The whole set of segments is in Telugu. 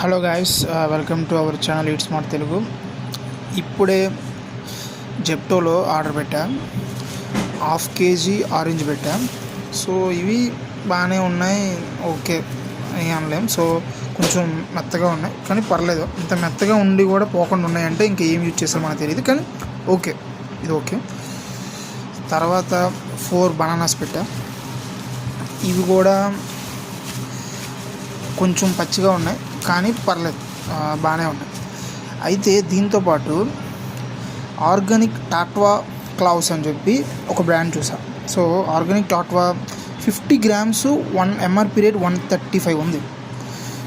Hello guys, welcome to our channel eat smart Telugu. ఇప్పుడే జెప్టోలో ఆర్డర్ పెట్టా, 1/2 kg ఆరెంజ్ పెట్టా. సో ఇవి బాగానే ఉన్నాయి, ఓకే ఏం అనలేం. సో కొంచెం మెత్తగా ఉన్నాయి కానీ పర్లేదు. ఇంత మెత్తగా ఉండి కూడా పోకుండా ఉన్నాయంటే ఇంకా ఏం యూజ్ చేస్తారో మనకు తెలియదు, కానీ ఓకే, ఇది ఓకే. తర్వాత 4 బనానాస్ పెట్టా. ఇవి కూడా కొంచెం పచ్చిగా ఉన్నాయి కానీ పర్లేదు, బాగానే ఉన్నాయి. అయితే దీంతోపాటు ఆర్గానిక్ టాట్వా క్లౌస్ అని చెప్పి ఒక బ్రాండ్ చూసా. So organic Tattva 50 grams 1 MRP rate 135 ఉంది.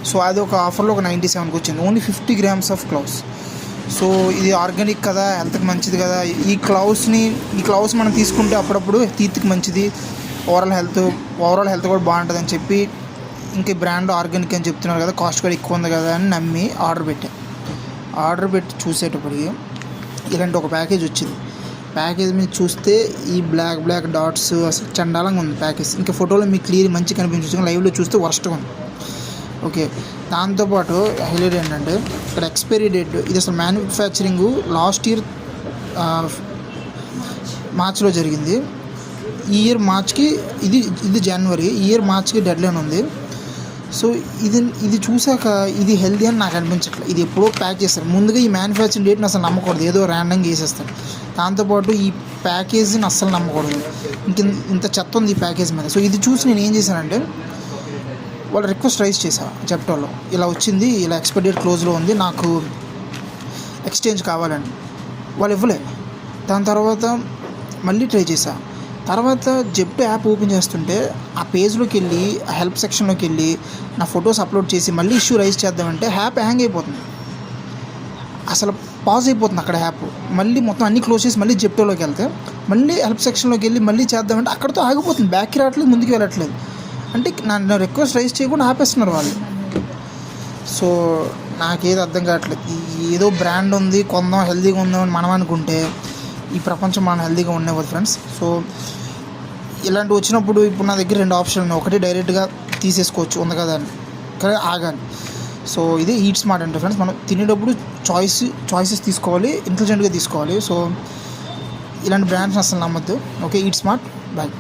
సో అది ఒక ఆఫర్లో ఒక 97కి వచ్చింది, only 50 grams of cloves. So ఇది ఆర్గానిక్ కదా, హెల్త్కి మంచిది కదా. ఈ క్లౌస్ మనం తీసుకుంటే అప్పుడప్పుడు టీత్కి మంచిది, ఓవరాల్ హెల్త్ కూడా బాగుంటుంది అని చెప్పి, ఇంకా బ్రాండ్ ఆర్గానిక్ అని చెప్తున్నారు కదా, కాస్ట్ కూడా ఎక్కువ ఉంది కదా అని నమ్మి ఆర్డర్ పెట్టి చూసేటప్పటికి ఇలాంటి ఒక ప్యాకేజ్ వచ్చింది. ప్యాకేజ్ మీద చూస్తే ఈ బ్లాక్ డాట్స్ అసలు చండాలంగా ఉంది ప్యాకేజ్. ఇంకా ఫోటోలో మీకు క్లియర్ మంచి కనిపించవచ్చు, లైవ్లో చూస్తే వర్స్ట్గా ఉంది. ఓకే, దాంతోపాటు హైలైట్ ఏంటంటే ఇక్కడ ఎక్స్పైరీ డేట్, ఇది అసలు మ్యానుఫ్యాక్చరింగ్ లాస్ట్ ఇయర్ మార్చ్లో జరిగింది. ఈ ఇయర్ మార్చ్కి, ఇది జనవరి, ఈ ఇయర్ మార్చ్కి డెడ్ లైన్ ఉంది. సో ఇది చూసాక ఇది హెల్దీ అని నాకు అనిపించట్లేదు. ఇది ఎప్పుడో ప్యాక్ చేస్తారు. ముందుగా ఈ మ్యానుఫ్యాక్చరింగ్ డేట్ని అసలు నమ్మకూడదు, ఏదో ర్యాండమ్గా వేసేస్తారు. దాంతోపాటు ఈ ప్యాకేజీని అస్సలు నమ్మకూడదు. ఇంత చెత్త ఉంది ఈ ప్యాకేజ్ మీద. సో ఇది చూసి నేను ఏం చేశానంటే వాళ్ళు రిక్వెస్ట్ రైజ్ చేశాను జెప్టోలో, ఇలా వచ్చింది, ఇలా ఎక్స్పైరీ డేట్ క్లోజ్లో ఉంది, నాకు ఎక్స్చేంజ్ కావాలని. వాళ్ళు ఇవ్వలే. దాని తర్వాత మళ్ళీ ట్రై చేశా. తర్వాత జెప్టో యాప్ ఓపెన్ చేస్తుంటే ఆ పేజ్లోకి వెళ్ళి, ఆ హెల్ప్ సెక్షన్లోకి వెళ్ళి నా ఫొటోస్ అప్లోడ్ చేసి మళ్ళీ ఇష్యూ రైజ్ చేద్దామంటే యాప్ హ్యాంగ్ అయిపోతుంది, అసలు పాజ్ అయిపోతుంది అక్కడ యాప్. మళ్ళీ మొత్తం అన్నీ క్లోజ్ చేసి మళ్ళీ జెప్టోలోకి వెళ్తే మళ్ళీ హెల్ప్ సెక్షన్లోకి వెళ్ళి మళ్ళీ చేద్దామంటే అక్కడితో ఆగిపోతుంది, బ్యాక్కి రావట్లేదు, ముందుకు వెళ్ళట్లేదు. అంటే నన్ను రిక్వెస్ట్ రైజ్ చేయకుండా ఆపేస్తున్నారు వాళ్ళు. సో నాకేది అర్థం కావట్లేదు. ఏదో బ్రాండ్ ఉంది, కొందాం, హెల్తీగా ఉందామని మనం అనుకుంటే ఈ ప్రపంచం మనం హెల్తీగా ఉండేవారు ఫ్రెండ్స్. సో ఇలాంటివి వచ్చినప్పుడు ఇప్పుడు నా దగ్గర 2 ఆప్షన్లు ఉన్నాయి. ఒకటి డైరెక్ట్గా తీసేసుకోవచ్చు, ఉంది కదా అని, కానీ ఆగాలి. సో ఇది ఈట్ స్మార్ట్ అంటే ఫ్రెండ్స్, మనం తినేటప్పుడు చాయిసెస్ తీసుకోవాలి, ఇంటెలిజెంట్గా తీసుకోవాలి. సో ఇలాంటి బ్రాండ్స్ అసలు నమ్మద్దు. Okay, eat smart, bye.